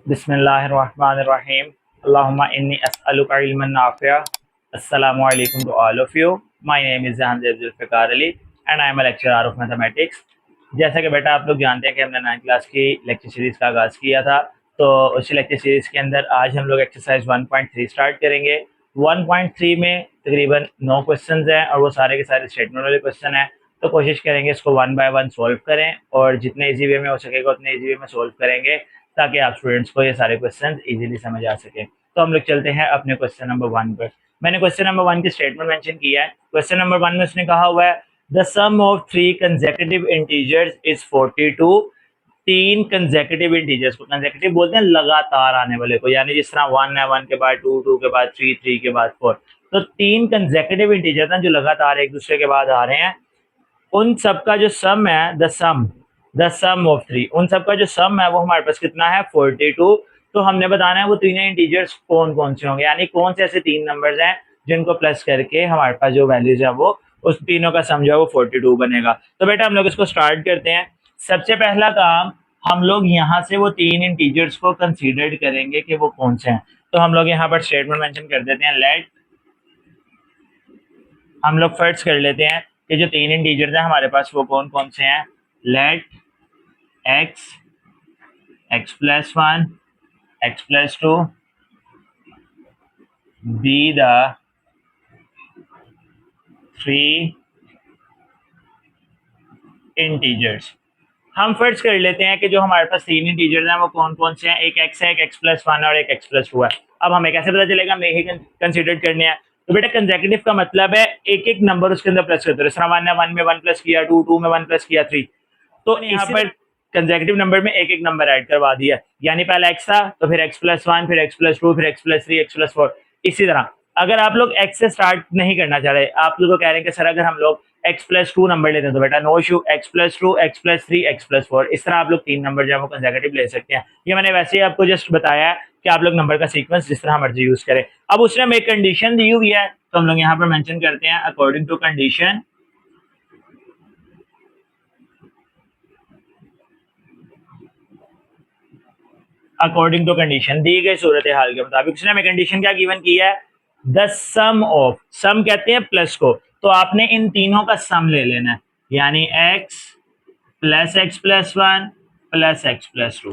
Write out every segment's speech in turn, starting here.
बिस्मिल्लाहिर्रहमानिर्रहीम। अल्लाहुम्मा इन्नी अस्अलुका इल्मन नाफ़िअ। अस्सलामु अलैकुम to all of you. My name is Jahangir Zulfiqar Ali and I am a lecturer of mathematics. जैसा कि बेटा आप लोग जानते हैं कि हमने 9th क्लास की लेक्चर सीरीज़ का आगाज़ किया था, तो उसी लेक्चर सीरीज़ के अंदर आज हम लोग एक्सरसाइज 1.3 स्टार्ट करेंगे। 1.3 में तकरीबन 9 क्वेश्चंस हैं और वो सारे के सारे स्टेटमेंट वाले क्वेश्चन हैं। तो कोशिश करेंगे इसको वन बाय वन सॉल्व करें और जितने इजी वे में हो सकेगा उतने इजी वे में सॉल्व करेंगे ताकि आप स्टूडेंट्स को ये सारे क्वेश्चन इजीली समझ आ सके। तो हम लोग चलते हैं अपने क्वेश्चन नंबर 1 पर। मैंने क्वेश्चन नंबर 1 की स्टेटमेंट मेंशन किया है। क्वेश्चन नंबर 1 में उसने कहा हुआ है the sum of 3 consecutive integers is 42। तीन कंसेक्यूटिव इंटीजर्स को कंसेक्यूटिव बोलते हैं लगातार आने वाले को, यानी जिस तरह 1 है 1 के बाद 2, 2 के बाद 3, 3 के बाद 4। तो तीन कंसेक्यूटिव इंटीजर्स हैं जो लगातार एक दूसरे के बाद आ रहे हैं। उन सबका जो सम है द सम ऑफ थ्री, उन सबका जो सम है वो हमारे पास कितना है 42। तो हमने बताना है वो तीनों इंटीजर्स कौन कौन से होंगे, यानी कौन से ऐसे तीन नंबर्स हैं जिनको प्लस करके हमारे पास जो वैल्यूज है वो उस तीनों का सम जो है वो 42 बनेगा। तो बेटा हम लोग इसको स्टार्ट करते हैं। सबसे पहला काम, हम लोग यहाँ से वो तीन इंटीजर्स को कंसीडर करेंगे कि वो कौन से हैं। तो हम लोग यहाँ पर स्टेटमेंट मेंशन कर देते हैं लेट, हम लोग फर्स्ट कर लेते हैं कि जो तीन इंटीजर्स हैं हमारे पास वो कौन कौन से हैं। Let x, x plus one, x plus two be the three integers. हम फर्स्ट कर लेते हैं कि जो हमारे पास तीन इंटीजर्स हैं वो कौन कौन से हैं। एक एक्स है, एक एक्स प्लस वन और एक एक्स प्लस टू है। अब हमें कैसे पता चलेगा, हमें यही कंसिडर करने हैं। तो बेटा कंसेक्यूटिव का मतलब है एक एक नंबर उसके अंदर प्लस करते रहो। वन है, वन में वन प्लस किया, टू, टू में वन प्लस किया, थ्री। तो यहाँ पर कंसेक्यूटिव नंबर में एक एक नंबर ऐड करवा दिया, यानी पहला एक्स था तो फिर एक्स प्लस वन, फिर एक्स प्लस टू, फिर x plus three, x plus four. इसी तरह अगर आप लोग एक्स से स्टार्ट नहीं करना चाह रहे, आप लोग को कह रहे हैं कि सर अगर हम लोग एक्स प्लस टू नंबर लेते हैं तो बेटा no issue, x plus two, x plus three, x plus four, इस तरह आप लोग तीन नंबर जो है वो कंसेक्यूटिव ले सकते हैं। ये मैंने वैसे ही आपको जस्ट बताया है कि आप लोग नंबर का सीक्वेंस जिस तरह मर्जी यूज करें। अब उसने हमें एक कंडीशन दी हुई है तो हम लोग यहाँ पर मेंशन करते हैं according to condition. According to condition, दी गई सूरत हाल के मुताबिक उसने हमें कंडीशन क्या गिवन की है, द सम ऑफ, सम कहते हैं प्लस को, तो आपने इन तीनों का सम ले लेना है, यानी x plus x plus one plus x plus to.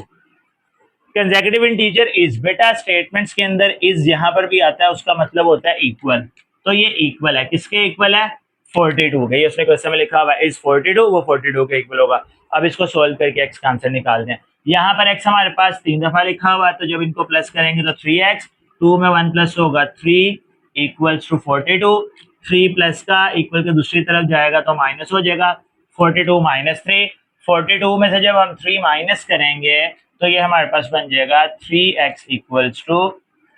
Consecutive integer is, बेटा स्टेटमेंट्स के अंदर इज यहां पर भी आता है, उसका मतलब होता है इक्वल। तो ये इक्वल है, किसके इक्वल है, 42 के। ये उसने क्वेश्चन में लिखा हुआ है इज 42, वो 42 के इक्वल होगा। अब इसको सोल्व करके एक्स का आंसर निकाल दें। यहाँ पर एक्स हमारे पास तीन दफा लिखा हुआ है, तो जब इनको प्लस करेंगे तो 3x, 2 में 1 प्लस होगा 3 इक्वल्स टू 42। 3 प्लस का इक्वल के दूसरी तरफ जाएगा तो माइनस हो जाएगा, 42 माइनस 3। 42 में से जब हम 3 माइनस करेंगे तो ये हमारे पास बन जाएगा 3x equals to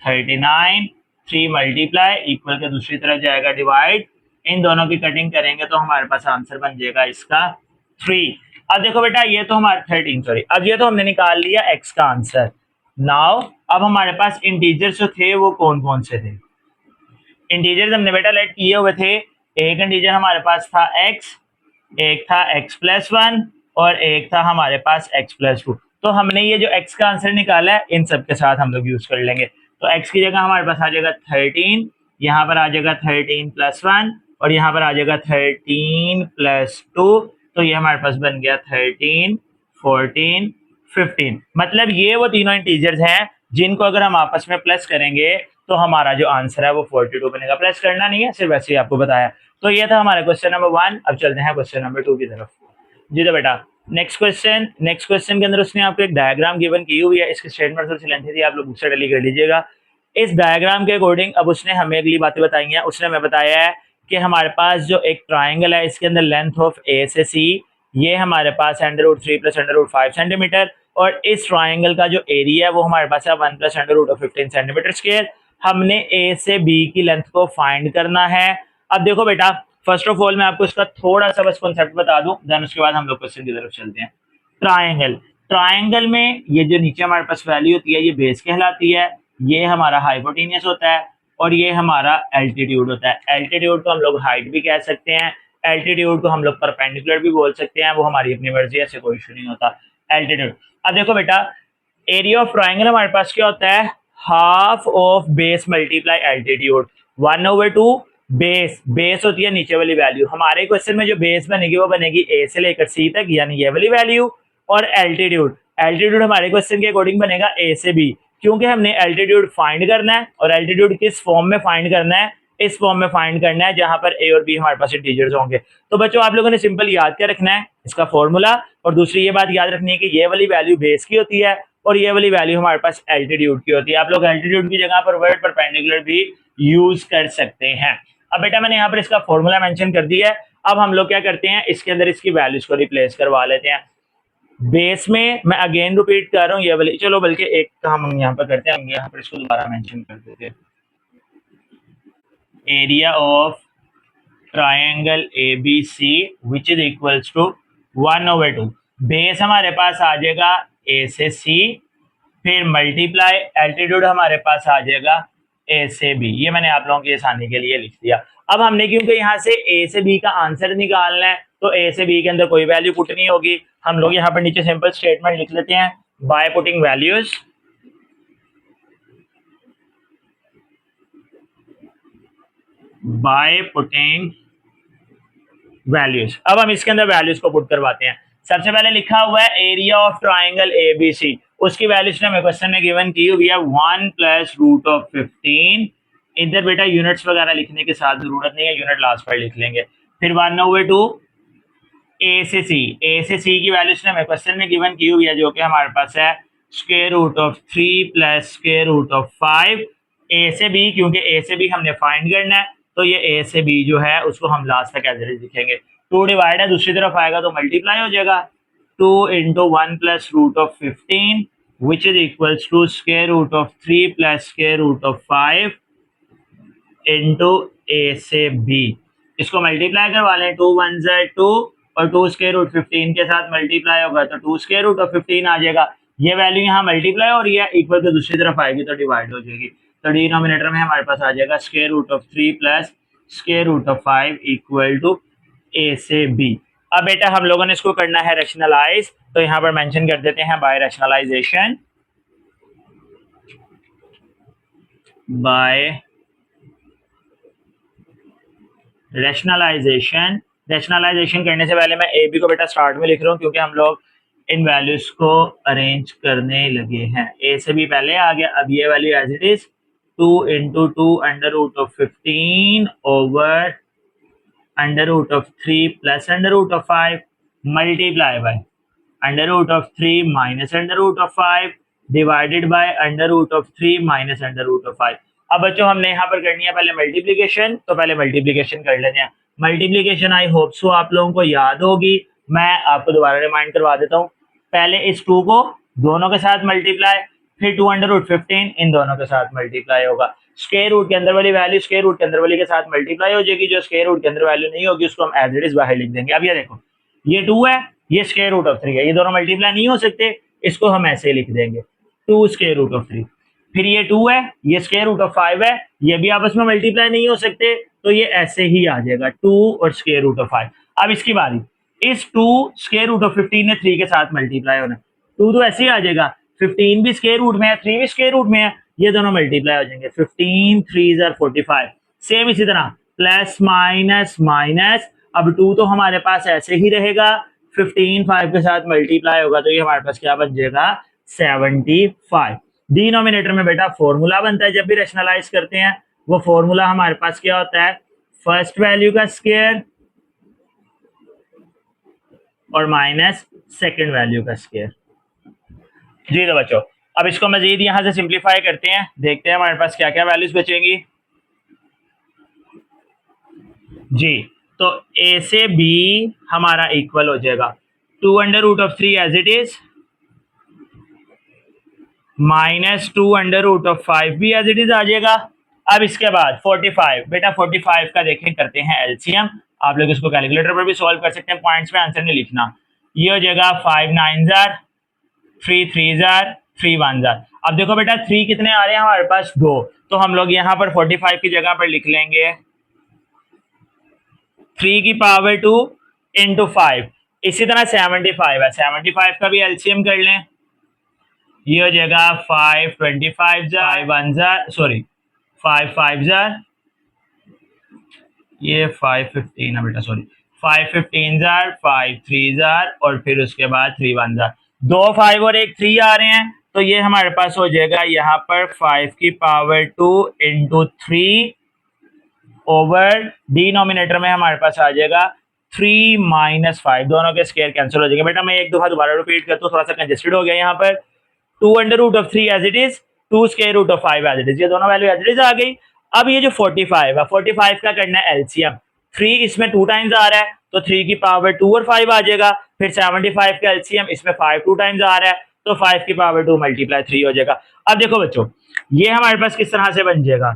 39। 3 multiply equal के दूसरी तरफ जाएगा डिवाइड, इन दोनों की कटिंग करेंगे तो हमारे पास आंसर बन जाएगा इसका 3। अब देखो बेटा ये तो हमारा 13, सॉरी, अब ये तो हमने निकाल लिया x का आंसर। नाउ अब हमारे पास इंटीजर्स जो थे वो कौन कौन से थे। इंटीजर्स हमने बेटा लेट किए हुए थे, एक इंटीजर हमारे पास था x, एक था x प्लस वन और एक था हमारे पास x प्लस टू। तो हमने ये जो x का आंसर निकाला है इन सब के साथ हम लोग यूज कर लेंगे। तो x की जगह हमारे पास आ जाएगा 13, यहाँ पर आ जाएगा 13 प्लस वन और यहाँ पर आ जाएगा 13 प्लस टू। तो ये हमारे पास बन गया 13, 14, 15। मतलब ये वो तीनों इंटीजर्स हैं जिनको अगर हम आपस में प्लस करेंगे तो हमारा जो आंसर है वो 42 बनेगा। प्लस करना नहीं है, सिर्फ वैसे ही आपको बताया। तो ये था हमारा क्वेश्चन नंबर 1। अब चलते हैं क्वेश्चन नंबर 2 की तरफ। जी तो बेटा नेक्स्ट क्वेश्चन के अंदर उसने आपको एक डायग्राम गिवन की हुई है। इसकी स्टेटमेंट थोड़ी सी लेंथी थी, आप लोग बुक से डली कर लीजिएगा। इस डायग्राम के अकॉर्डिंग अब उसने हमें अगली बातें बताई हैं। उसने हमें बताया है कि हमारे पास जो एक ट्राइंगल है इसके अंदर लेंथ ऑफ ए से सी ये हमारे पास √3 प्लस √5 सेंटीमीटर, और इस ट्राइंगल का जो एरिया है वो हमारे पास है 1 प्लस √15 सेंटीमीटर स्क्वायर। हमने ए से बी की लेंथ को फाइंड करना है। अब देखो बेटा फर्स्ट ऑफ ऑल मैं आपको इसका थोड़ा सा बस कॉन्सेप्ट बता दूं, देन उसके बाद हम लोग क्वेश्चन की तरफ चलते हैं। ट्राइंगल, ट्राइंगल में ये जो नीचे हमारे पास वैल्यू होती है ये बेस कहलाती है, ये हमारा हाइपोटेनियस होता है और ये हमारा एल्टीट्यूड होता है। एल्टीट्यूड को हम लोग हाइट भी कह सकते हैं, एल्टीट्यूड को हम लोग परपेंडिकुलर भी बोल सकते हैं, वो हमारी अपनी मर्जी है, ऐसे कोई इशू नहीं होता। एल्टीट्यूड, अब देखो बेटा एरिया ऑफ ट्राइंगल हमारे पास क्या होता है, half of base multiply altitude, 1/2 base, base होती है नीचे वाली वैल्यू। हमारे क्वेश्चन में जो बेस बनेगी वो बनेगी ए से लेकर सी तक, यानी ये वाली वैल्यू, और एल्टीट्यूड, एल्टीट्यूड हमारे क्वेश्चन के अकॉर्डिंग बनेगा ए से बी, क्योंकि हमने एल्टीट्यूड फाइंड करना है, और एल्टीट्यूड किस फॉर्म में फाइंड करना है, इस फॉर्म में फाइंड करना है जहां पर ए और बी हमारे पास इंटीजर्स होंगे। तो बच्चों आप लोगों ने सिंपल याद क्या रखना है, इसका फॉर्मूला, और दूसरी ये बात याद रखनी है कि ये वाली वैल्यू बेस की होती है और ये वाली वैल्यू हमारे पास एल्टीट्यूड की होती है। आप लोग एल्टीट्यूड की जगह पर वर्ड परपेंडिकुलर भी यूज कर सकते हैं। अब बेटा मैंने यहाँ पर इसका फॉर्मूला मेंशन कर दिया है। अब हम लोग क्या करते हैं, इसके अंदर इसकी वैल्यूज को रिप्लेस करवा लेते हैं। बेस में मैं अगेन रिपीट कर रहा हूँ ये वाली, चलो बल्कि एक काम हम यहाँ पर करते हैं, हम यहाँ पर इसको दोबारा मेंशन कर देते हैं। Area of triangle ABC which is equals to 1/2, base हमारे पास आ जाएगा ए से सी, फिर मल्टीप्लाई एल्टीट्यूड हमारे पास आ जाएगा ए से बी। ये मैंने आप लोगों की आसानी के लिए लिख दिया। अब हमने क्योंकि यहाँ से ए से बी का आंसर निकालना है, तो ए से बी के अंदर कोई वैल्यू पुट नहीं होगी। हम लोग यहाँ पर नीचे सिंपल स्टेटमेंट लिख लेते हैं, by putting values, by putting values. अब हम इसके अंदर वैल्यूज को पुट करवाते हैं। सबसे पहले लिखा हुआ है एरिया ऑफ ट्राइंगल ABC, उसकी वैल्यूज ने हमें क्वेश्चन में गिवन की हुई है 1 + √15। इधर बेटा यूनिट्स वगैरह लिखने की साथ जरूरत नहीं है, यूनिट लास्ट पर लिख लेंगे। फिर 1/2 ए से सी, ए से सी की वैल्यूज ने हमें क्वेश्चन में गिवन की हुई है, जो कि हमारे पास है √3 + √5। ए से बी, क्योंकि ए से बी हमने फाइंड करना है, तो ये ए से बी जो है उसको हम लास्ट तक एज इट इज लिखेंगे। 2 डिवाइड है, दूसरी तरफ आएगा तो मल्टीप्लाई हो जाएगा, 2 × 1 + √15 which is equals to √3 + √5 into a से बी। इसको मल्टीप्लाई करवा लें, 2 × 1 = 2 और 2 √15 के साथ मल्टीप्लाई होगा तो 2 √15 आ जाएगा। ये वैल्यू यहाँ मल्टीप्लाई हो रही है, इक्वल तो दूसरी तरफ आएगी तो डिवाइड हो जाएगी, तो डिनोमिनेटर में हमारे पास आ जाएगा √3 + √5 इक्वल टू ए से बी। अब बेटा हम लोगों ने इसको करना है रैशनलाइज, तो यहाँ पर मेंशन कर देते हैं by rationalisation, by rationalisation. Rationalisation करने से पहले मैं ए बी को बेटा स्टार्ट में लिख रहा हूँ, क्योंकि हम लोग इन वैल्यूज को अरेंज करने लगे हैं। ए से बी पहले आ गया, अब ये value as it is 2 × 2 √15 over √3 + √5 multiply by √3 - √5 divided by √3 - √5। अब बच्चों हमने यहाँ पर करनी है पहले मल्टीप्लीकेशन, तो पहले मल्टीप्लीकेशन कर लेते हैं। मल्टीप्लीकेशन आई होप सो आप लोगों को याद होगी, मैं आपको दोबारा रिमाइंड करवा देता हूँ। पहले इस 2 को दोनों के साथ मल्टीप्लाई, फिर 2 × √15 इन दोनों के साथ मल्टीप्लाई होगा। स्क्वायर रूट के अंदर वाली वैल्यू स्क्वायर रूट के अंदर वाली के साथ मल्टीप्लाई हो जाएगी, जो स्क्वायर रूट के अंदर वैल्यू नहीं होगी उसको हम एज इट इज बाहर लिख देंगे। अब ये देखो, ये 2 है, ये √3 है, ये दोनों मल्टीप्लाई नहीं हो सकते, इसको हम ऐसे लिख देंगे 2 √3। फिर ये 2 है, ये √5 है, ये भी आपस में मल्टीप्लाई नहीं हो सकते, तो ये ऐसे ही आ जाएगा 2 और √5। अब इसकी बारी, इस 2 √15 ने 3 के साथ मल्टीप्लाई होना, 2 तो ऐसे ही आ जाएगा, 15 भी स्क्वायर रूट में है, 3 भी स्क्वायर रूट में है, ये दोनों मल्टीप्लाई हो जाएंगे, 15 3 = 45। सेम इसी तरह प्लस माइनस माइनस, अब 2 तो हमारे पास ऐसे ही रहेगा, 15 5 के साथ मल्टीप्लाई होगा तो ये हमारे पास क्या बन जाएगा 75। डिनोमिनेटर में बेटा फॉर्मूला बनता है जब भी रैशनलाइज करते हैं, वो फॉर्मूला हमारे पास क्या होता है, फर्स्ट वैल्यू का स्क्वायर और माइनस सेकंड वैल्यू का स्क्वायर। जी तो बच्चों अब इसको मजीद यहां से सिंप्लीफाई करते हैं, देखते हैं हमारे पास क्या क्या वैल्यूज बचेंगी। जी तो ए से बी हमारा इक्वल हो जाएगा 2 √3 एज इट इज, -2 √5 भी एज इट इज आ जाएगा। अब इसके बाद 45, बेटा 45 का देखें करते हैं एलसीएम, आप लोग इसको कैलकुलेटर पर भी सॉल्व कर सकते हैं, पॉइंट्स में आंसर नहीं लिखना। ये हो जाएगा 5 9 3 3 3 1 अब देखो बेटा 3 कितने आ रहे हैं हमारे पास 2, तो हम लोग यहाँ पर 45 की जगह पर लिख लेंगे 3 की पावर 2 × 5। इसी तरह 75 है, 75 का भी एलसीएम कर लें, ये हो जाएगा 5 25 जार 1 जार सॉरी 5 5 जार, ये 5 15 है बेटा सॉरी 5 15 जार 5 3 जार और फिर उसके बाद 3 1 जार, 2 5 और एक 3 आ रहे हैं तो ये हमारे पास हो जाएगा यहाँ पर 5 की पावर 2 इंटू 3 ओवर डिनोमिनेटर में हमारे पास आ जाएगा 3 माइनस 5, दोनों के स्क्वायर कैंसिल हो जाएंगे। बेटा मैं एक दफा दोबारा रिपीट करता हूँ, थोड़ा सा कंजेस्टेड हो गया यहाँ पर। 2 under root of 3 as it is, 2 square root of 5 as it is, ये दोनों वैल्यू एज इट इज आ गई। अब ये जो 45 है 45 का करना है एलसीएम, 3 इसमें 2 टाइम्स आ रहा है तो 3 की पावर 2 और 5 आ जाएगा, फिर 75 का एलसीएम, इसमें 5 2 टाइम्स आ रहा है तो 5 की पावर 2 मल्टीप्लाई 3 हो जाएगा। अब देखो बच्चों ये हमारे पास किस तरह से बन जाएगा,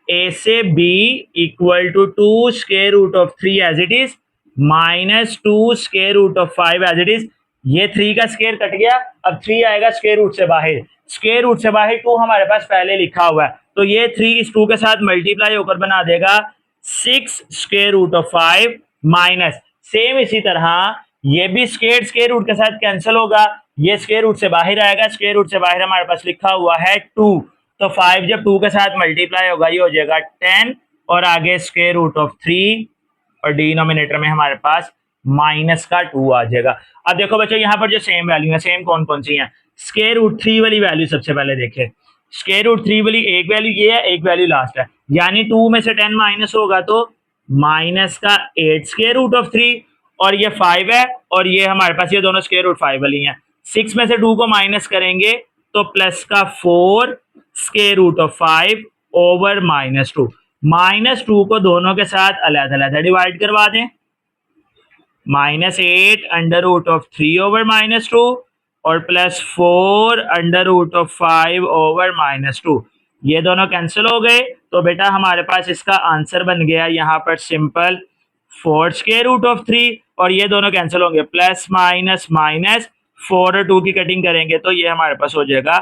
ए से B equal to 2 square root of 3 as it is minus 2 square root of 5 as it is, ये 3 का स्क्वायर कट गया, अब 3 आएगा स्क्वायर रूट से बाहर, स्क्वायर रूट से बाहर 2 हमारे पास पहले लिखा हुआ है तो ये 3 इस 2 के साथ मल्टीप्लाई होकर बना देगा 6 square root of 5 minus, same इसी तरह ये भी स्क्वायर रूट के साथ कैंसिल होगा, ये स्क्वायर रूट से बाहर आएगा, स्क्वायर रूट से बाहर हमारे पास लिखा हुआ है 2 तो 5 जब 2 के साथ मल्टीप्लाई होगा ये हो जाएगा 10 और आगे स्क्वायर रूट ऑफ 3 और डिनोमिनेटर में हमारे पास माइनस का 2 आ जाएगा। अब देखो बच्चों यहाँ पर जो सेम वैल्यू है, सेम कौन कौन सी है, स्क्वायर रूट 3 वाली वैल्यू सबसे पहले देखें, स्क्वायर रूट 3 वाली एक वैल्यू ये है, एक वैल्यू लास्ट है, यानी 2 में से 10 माइनस होगा तो माइनस का 8 स्क्वायर रूट ऑफ 3 और ये 5 है और ये हमारे पास ये दोनों स्क्वायर रूट 5 वाली हैं, 6 में से 2 को माइनस करेंगे तो प्लस का 4 स्क्वायर रूट ऑफ 5 ओवर -2, -2 को दोनों के साथ अलग-अलग डिवाइड करवा दें, -8 अंडर रूट ऑफ 3 ओवर -2 और +4 अंडर रूट ऑफ 5 ओवर -2, ये दोनों कैंसिल हो गए तो बेटा हमारे पास इसका आंसर बन गया यहाँ पर सिंपल 4 स्क्वायर रूट ऑफ 3 और ये दोनों कैंसिल होंगे, प्लस माइनस माइनस 4 और 2 की कटिंग करेंगे तो ये हमारे पास हो जाएगा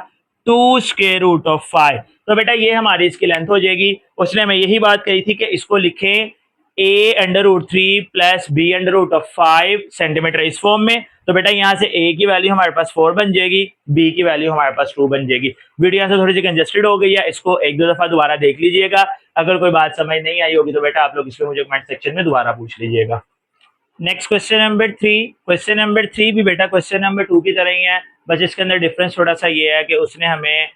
2 स्क्वायर रूट ऑफ 5। तो बेटा ये हमारी इसकी लेंथ हो जाएगी, उसने मैं यही बात कही थी कि इसको लिखें a under root 3 plus b under root of 5 centimetre इस फॉर्म में, तो बेटा यहाँ से a की वैल्यू हमारे पास 4 बन जाएगी, b की वैल्यू हमारे पास 2 बन जाएगी। वीडियो यहाँ से थोड़ी सी कंजेस्टेड हो गई है, इसको एक दो दफा दोबारा देख लीजिएगा, अगर कोई बात समझ नहीं आई होगी तो बेटा आप लोग इसमें मुझे कमेंट सेक्शन में दोबारा पूछ लीजिएगा। Next question number 3, question number 3 भी बेटा क्वेश्चन नंबर 2 की तरह ही है, बस इसके अंदर डिफरेंस थोड़ा सा ये है कि उसने हमें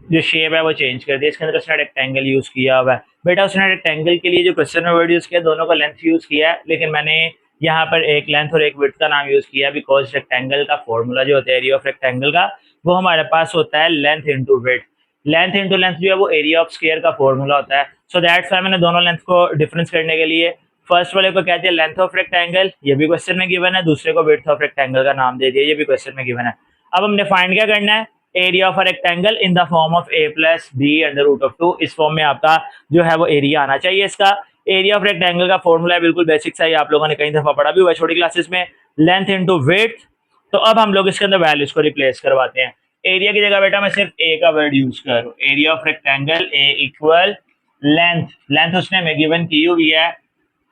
जो शेप है वो चेंज कर दिया, इसके अंदर उसने रेक्टेंगल यूज किया हुआ है। बेटा उसने रेक्टेंगल के लिए जो क्वेश्चन में वर्ड यूज किया दोनों का लेंथ यूज किया है, लेकिन मैंने यहाँ पर एक लेंथ और एक विड्थ का नाम यूज किया बिकॉज रेक्टेंगल का फॉर्मूला जो होता है एरिया ऑफ रेक्टेंगल का वो हमारे पास होता है length into width, length into length जो है वो एरिया ऑफ स्क्वायर का फॉर्मूला होता है। सो दैट्स व्हाई मैंने दोनों लेंथ को डिफरेंस करने के लिए फर्स्ट वाले को कहते हैं लेंथ ऑफ रेक्टेंगल, ये भी क्वेश्चन में गिवन है, दूसरे को विड्थ ऑफ रेक्टेंगल का नाम दे दिया, ये भी क्वेश्चन में गिवन है। अब हमने फाइंड क्या करना है, area of a rectangle in the form of a plus b under root of 2, इस फॉर्म में आपका जो है वो एरिया आना चाहिए। इसका एरिया ऑफ रेक्टेंगल का फॉर्मूला है बिल्कुल बेसिक सा ही, आप लोगों ने कई दफा पढ़ा भी हुआ है छोटी क्लासेस में, लेंथ इंटू विड्थ। तो अब हम लोग इसके अंदर वैल्यूज को रिप्लेस करवाते हैं, एरिया की जगह बेटा मैं सिर्फ a का वर्ड यूज करूँ, area of rectangle a equal length, length उसने हमें गिवन की हुई है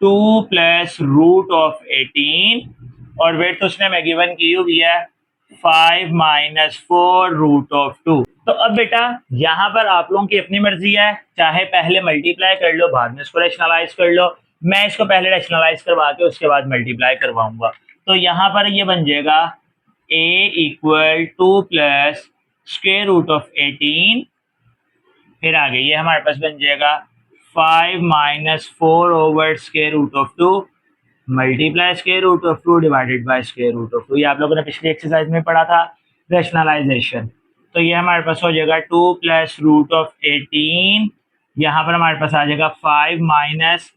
2 प्लस रूट ऑफ 18 और विड्थ उसने हमें गिवन की हुई है 5 माइनस 4 रूट ऑफ 2। तो अब बेटा यहाँ पर आप लोगों की अपनी मर्जी है, चाहे पहले मल्टीप्लाई कर लो बाद में इसको रैशनलाइज कर लो, मैं इसको पहले रैशनलाइज करवा के उसके बाद मल्टीप्लाई करवाऊंगा। तो यहाँ पर ये बन जाएगा a equal 2 plus square root of 18, फिर आगे ये हमारे पास बन जाएगा 5 minus 4 over square root of 2 multiply square root of 2 divided by square root of 2, ये आप लोगों ने पिछली एक्सरसाइज में पढ़ा था रैशनलाइजेशन। तो ये हमारे पास हो जाएगा 2 प्लस रूट ऑफ 18, यहाँ पर हमारे पास आ जाएगा 5 minus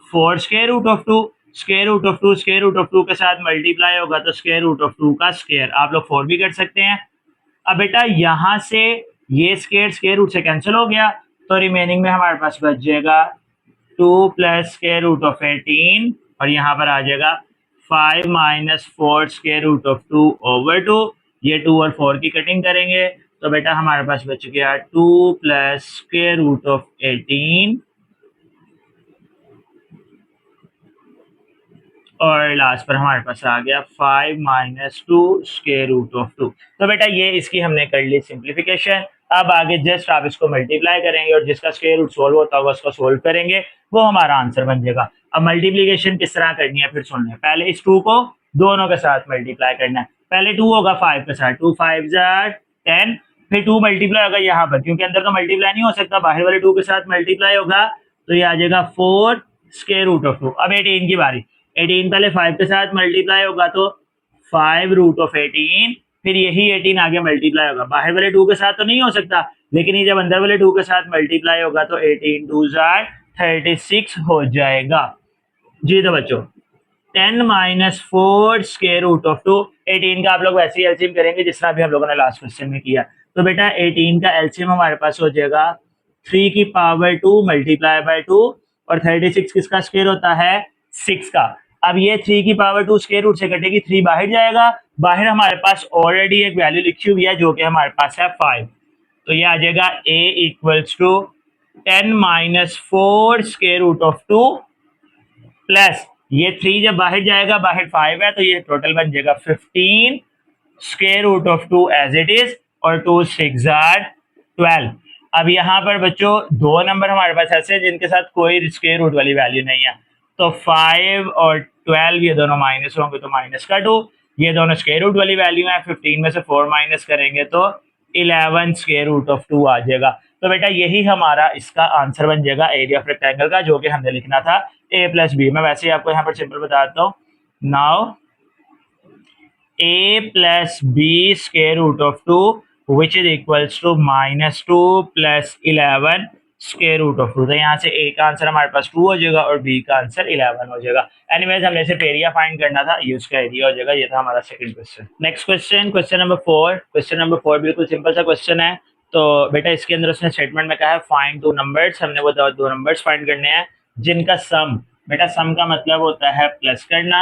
4 square root of 2, square root of 2 square root of 2 के साथ मल्टीप्लाई होगा तो स्क्वायर रूट ऑफ 2 का स्क्वायर, आप लोग 4 भी कर सकते हैं। अब बेटा यहाँ से ये स्क्वायर रूट से कैंसिल हो गया तो रिमेनिंग में हमारे पास बच जाएगा 2 प्लस स्क्वायर रूट ऑफ 18 और यहाँ पर आ जाएगा 5 minus 4 square root of 2 over 2, ये 2 और 4 की कटिंग करेंगे तो बेटा हमारे पास बच गया 2 प्लस स्क्वायर रूट ऑफ 18 और लास्ट पर हमारे पास आ गया 5 minus two square root of 2। तो बेटा ये इसकी हमने कर ली सिंप्लीफिकेशन। अब आगे जस्ट आप इसको मल्टीप्लाई करेंगे और जिसका स्क्वायर रूट सोल्व होता होगा उसको सोल्व करेंगे, वो हमारा आंसर बन जाएगा। अब मल्टीप्लीकेशन किस तरह करनी है फिर सुन लें। पहले इस 2 को दोनों के साथ मल्टीप्लाई करना है। पहले 2 होगा 5 के साथ, 2 5 10, फिर 2 मल्टीप्लाई होगा यहाँ पर, क्योंकि अंदर तो मल्टीप्लाई नहीं हो सकता, बाहर वाले 2 के साथ मल्टीप्लाई होगा, तो ये आ जाएगा 4 स्क्वायर रूट ऑफ 2। अब 18 की बारी, 18 पहले 5 के साथ मल्टीप्लाई होगा तो 5 रूट ऑफ 18, फिर यही 18 आगे मल्टीप्लाई होगा, बाहर वाले 2 के साथ तो नहीं हो सकता, लेकिन ये जब अंदर वाले 2 के साथ मल्टीप्लाई होगा तो 18 2 36 हो जाएगा। जी तो बच्चों 10 माइनस 4 स्क्वायर रूट ऑफ 2, 18 का आप लोग वैसे ही एलसीएम करेंगे जिस तरह भी हम लोगों ने लास्ट क्वेश्चन में किया। तो बेटा 18 का एलसीएम हमारे पास हो जाएगा 3 की पावर 2 मल्टीप्लाई बाय 2, और 36 किसका स्क्वायर होता है 6 का। अब ये 3 की पावर 2 स्क्वायर रूट से कटेगी, 3 बाहर जाएगा, बाहर हमारे पास ऑलरेडी एक वैल्यू लिखी हुई है जो कि हमारे पास है 5, तो ये आ जाएगा a equals to 10 minus 4 square root of 2 plus ये 3 जब बाहर जाएगा, बाहर 5 है, तो ये टोटल बन जाएगा 15 square root of 2 as it is, और 2 6 12। अब यहाँ पर बच्चों दो नंबर हमारे पास ऐसे जिनके साथ कोई स्क्वायर रूट वाली वैल्यू नहीं है, तो 5 और 12 ये दोनों माइनस होंगे तो माइनस का 2, ये दोनों स्क्वायर रूट वाली वैल्यू है, 15 में से 4 माइनस करेंगे तो 11 स्क्वायर रूट ऑफ 2 आ जाएगा। तो बेटा यही हमारा इसका आंसर बन जाएगा एरिया ऑफ रेक्टेंगल का, जो कि हमने लिखना था a प्लस बी। मैं वैसे ही आपको यहाँ पर सिंपल बताता हूँ। Now a plus b square root of 2 which is equals to -2 plus 11 square root of 2। तो यहाँ से a का आंसर हमारे पास 2 हो जाएगा और b का आंसर 11 हो जाएगा। एनीवेज हमने सिर्फ एरिया फाइंड करना था, ये उसका एरिया हो जाएगा। ये था हमारा second question. Next question, question number 4। Question number 4 बिल्कुल सिंपल सा क्वेश्चन है। तो बेटा इसके अंदर उसने स्टेटमेंट में कहा है फाइंड 2 नंबर्स, हमने वो दो नंबर्स फाइंड करने हैं जिनका सम, बेटा सम का मतलब होता है प्लस करना,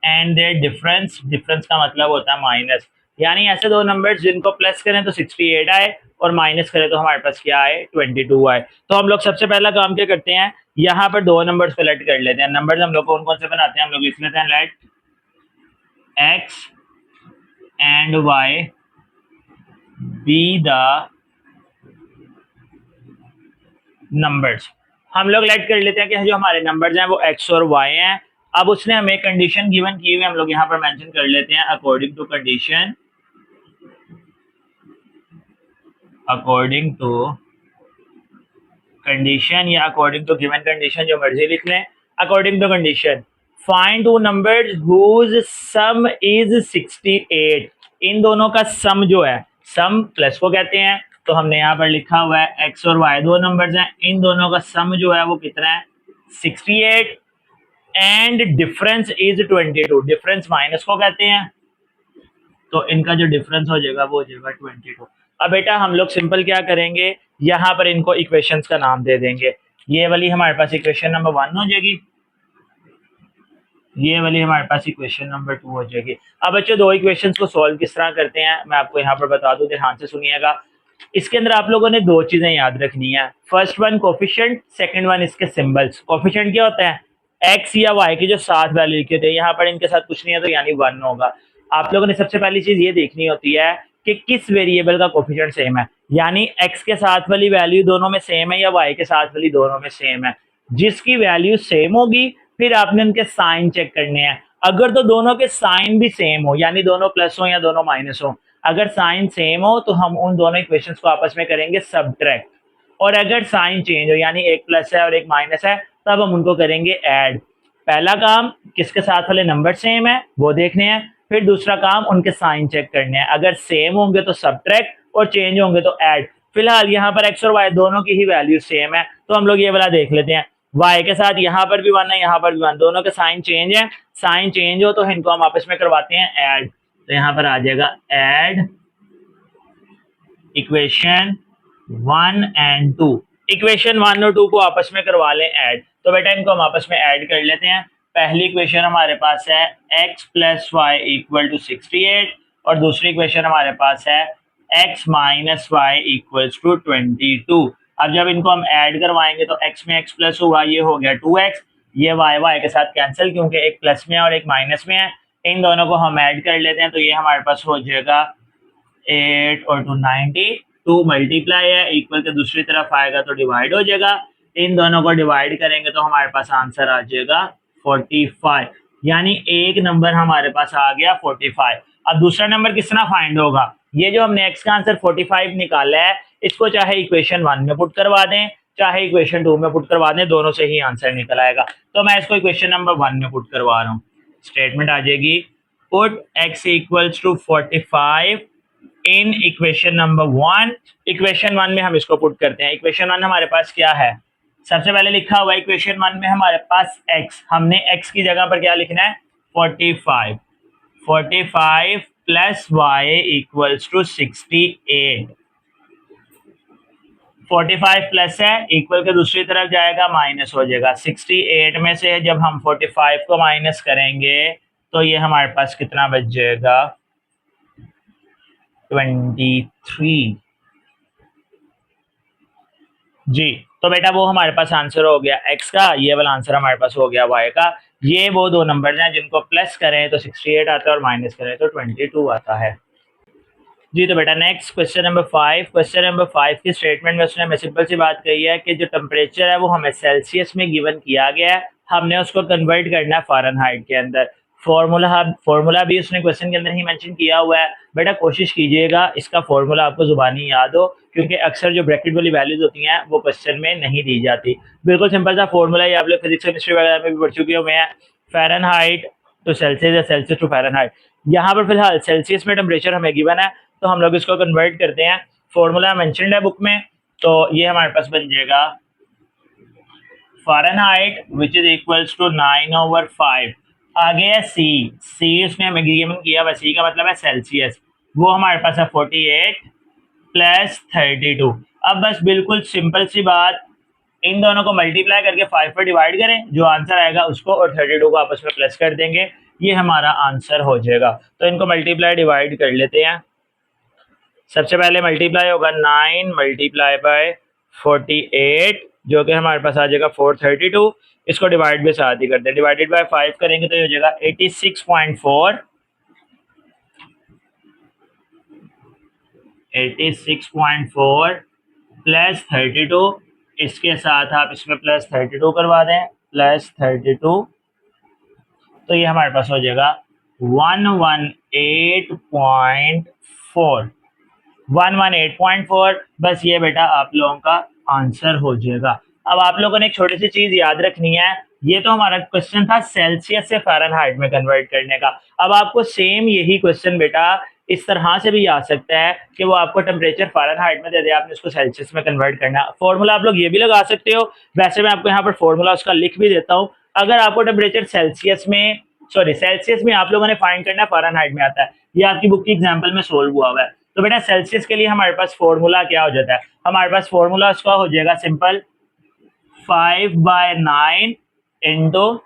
एंड देयर डिफरेंस, डिफरेंस का मतलब होता है माइनस। यानी ऐसे दो नंबर्स जिनको प्लस करें तो 68 आए और माइनस करें तो हमारे पास क्या आए 22 आए। तो हम लोग सबसे पहला काम क्या करते हैं, यहाँ पर दो नंबर्स को लेट कर लेते हैं। नंबर्स हम लोग कौन कौन से बनाते हैं, हम लोग लिख लेते हैं let x and y be the numbers. हम लोग लेट कर लेते हैं कि जो हमारे नंबर्स हैं वो x और y हैं। अब उसने हमें कंडीशन गिवन की हुई, हम लोग यहाँ पर मेंशन कर लेते हैं according to condition, according to condition या अकॉर्डिंग टू गिवन कंडीशन, जो मर्जी लिख लें। According to condition find two numbers whose sum is 68। इन दोनों का सम जो है, सम प्लस को कहते हैं, तो हमने यहाँ पर लिखा हुआ है x और y दो नंबर्स हैं, इन दोनों का सम जो है वो कितना है 68, and difference is 22। Difference minus को कहते हैं, तो इनका जो डिफरेंस हो जाएगा वो हो जाएगा 22। अब बेटा हम लोग सिंपल क्या करेंगे, यहाँ पर इनको इक्वेशंस का नाम दे देंगे। ये वाली हमारे पास इक्वेशन नंबर 1 हो जाएगी, ये वाली हमारे पास इक्वेशन नंबर 2 हो जाएगी। अब बच्चों दो इक्वेशंस को सॉल्व किस तरह करते हैं मैं आपको यहाँ पर बता दूं, ध्यान से सुनिएगा। इसके अंदर आप लोगों ने दो चीजें याद रखनी है। First one coefficient, second one इसके सिंबल्स। कोफिशिएंट क्या होता है, एक्स या वाई की जो साथ वैल्यू लिखे थे, यहाँ पर इनके साथ कुछ नहीं है तो यानी 1 होगा। आप लोगों ने सबसे पहली चीज ये देखनी होती है कि किस वेरिएबल का कोफिशिएंट सेम है, यानी एक्स के साथ वाली वैल्यू दोनों में सेम है या वाई के साथ वाली दोनों में सेम है। जिसकी वैल्यू सेम होगी फिर आपने उनके साइन चेक करने हैं। अगर तो दोनों के साइन भी सेम हो, यानी दोनों प्लस हो या दोनों माइनस हो, अगर साइन सेम हो तो हम उन दोनों इक्वेशंस को आपस में करेंगे सबट्रैक्ट, और अगर साइन चेंज हो यानी एक प्लस है और एक माइनस है तब हम उनको करेंगे ऐड। पहला काम किसके साथ वाले नंबर सेम है वो देखने हैं, फिर दूसरा काम उनके साइन चेक करने हैं। अगर सेम होंगे तो सबट्रैक्ट और चेंज होंगे तो ऐड। फिलहाल यहाँ पर एक्स और वाई दोनों की ही वैल्यू सेम है, तो हम लोग ये वाला देख लेते हैं। वाई के साथ यहाँ पर भी 1 है, यहाँ पर भी 1, दोनों के साइन चेंज है। साइन चेंज हो तो इनको हम आपस में करवाते हैं ऐड, तो यहाँ पर आ जाएगा ऐड इक्वेशन 1 एंड 2। इक्वेशन 1 और 2 को आपस में करवा लें ऐड। तो बेटा इनको हम आपस में ऐड कर लेते हैं। पहली इक्वेशन हमारे पास है x plus y equal to 68, और दूसरी इक्वेशन हमारे पास है x minus y equals to 22। अब जब इनको हम ऐड करवाएंगे तो x में x प्लस हुआ, ये हो गया 2x, ये वाई वाई के साथ कैंसिल, क्योंकि एक प्लस में और एक माइनस में है, इन दोनों को हम ऐड कर लेते हैं तो ये हमारे पास हो जाएगा 8 और 2 90, 2 मल्टीप्लाई है, इक्वल के दूसरी तरफ आएगा तो डिवाइड हो जाएगा, इन दोनों को डिवाइड करेंगे तो हमारे पास आंसर आ जाएगा 45, यानी एक नंबर हमारे पास आ गया 45। अब दूसरा नंबर कितना फाइंड होगा, ये जो हमने एक्स का आंसर 45 निकाला है इसको चाहे इक्वेशन 1 में पुट करवा दें चाहे इक्वेशन 2 में पुट करवा दें, दोनों से ही आंसर निकल आएगा। तो मैं इसको इक्वेशन नंबर 1 में पुट करवा रहा हूँ। स्टेटमेंट आ जाएगी put x equals to 45 in equation number 1। Equation 1 में हम इसको पुट करते हैं। इक्वेशन 1 हमारे पास क्या है, सबसे पहले लिखा हुआ है इक्वेशन 1 में हमारे पास x, हमने x की जगह पर क्या लिखना है 45, 45 plus y equals to 68, 45 plus है, इक्वल के दूसरी तरफ जाएगा माइनस हो जाएगा, 68 में से जब हम 45 को माइनस करेंगे तो ये हमारे पास कितना बच जाएगा 23 जी। तो बेटा वो हमारे पास आंसर हो गया x का, ये वाला आंसर हमारे पास हो गया y का। ये वो दो नंबर हैं जिनको प्लस करें तो 68 आता है और माइनस करें तो 22 आता है जी। तो बेटा next question number 5। Question number 5 की स्टेटमेंट में उसने हमें सिंपल सी बात कही है कि जो टेम्परेचर है वो हमें सेल्सियस में गिवन किया गया है, हमने उसको कन्वर्ट करना है फ़ारेनहाइट के अंदर। फॉर्मूला भी उसने क्वेश्चन के अंदर ही मेंशन किया हुआ है। बेटा कोशिश कीजिएगा इसका फॉर्मूला आपको जुबानी याद हो, क्योंकि अक्सर जो ब्रैकेट वाली वैल्यूज होती हैं वो क्वेश्चन में नहीं दी जाती। बिल्कुल सिंपल सा फॉर्मूला ही आप लोग फिजिक्स केमिस्ट्री वगैरह में भी पढ़ चुके हुए हैं, फ़ारेनहाइट टू सेल्सियस या सेल्सियस टू फ़ारेनहाइट। यहाँ पर फिलहाल सेल्सियस में टेम्परेचर हमें गिवन है तो हम लोग इसको कन्वर्ट करते हैं, फॉर्मूला मेंशन्ड है बुक में, तो ये हमारे पास बन जाएगा Fahrenheit which is equals to 9/5। आगे है सी उसने हमें गिवन किया हुआ, सी का मतलब है सेल्सियस, वो हमारे पास है 48 प्लस 32। अब बस बिल्कुल सिंपल सी बात, इन दोनों को मल्टीप्लाई करके 5 पर डिवाइड करें, जो आंसर आएगा उसको और 32 को आपस में प्लस कर देंगे, ये हमारा आंसर हो जाएगा। तो इनको मल्टीप्लाई डिवाइड कर लेते हैं। सबसे पहले मल्टीप्लाई होगा 9 मल्टीप्लाई बाय 48 जो कि हमारे पास आ जाएगा 432। इसको डिवाइड भी साथ ही करते हैं, डिवाइडेड बाय 5 करेंगे तो ये हो जाएगा 86.4 प्लस 32, इसके साथ आप इसमें प्लस 32 करवा दें, प्लस 32, तो ये हमारे पास हो जाएगा 118.4, 118.4। बस ये बेटा आप लोगों का आंसर हो जाएगा। अब आप लोगों ने एक छोटी सी चीज याद रखनी है, ये तो हमारा क्वेश्चन था सेल्सियस से फ़ारेनहाइट में कन्वर्ट करने का। अब आपको सेम यही क्वेश्चन बेटा इस तरह से भी आ सकता है कि वो आपको टेम्परेचर फ़ारेनहाइट में दे दे, आपने उसको सेल्सियस में कन्वर्ट करना। फॉर्मूला आप लोग ये भी लगा सकते हो, वैसे मैं आपको यहाँ पर फॉर्मूला उसका लिख भी देता हूँ। अगर आपको टेम्परेचर सेल्सियस में आप लोगों ने फाइंड करना है, फ़ारेनहाइट में आता है, ये आपकी बुक की एग्जाम्पल में सोल्व हुआ हुआ है। तो बेटा सेल्सियस के लिए हमारे पास फॉर्मूला क्या हो जाता है, हमारे पास फॉर्मूला उसका हो जाएगा सिंपल 5/9 इंटू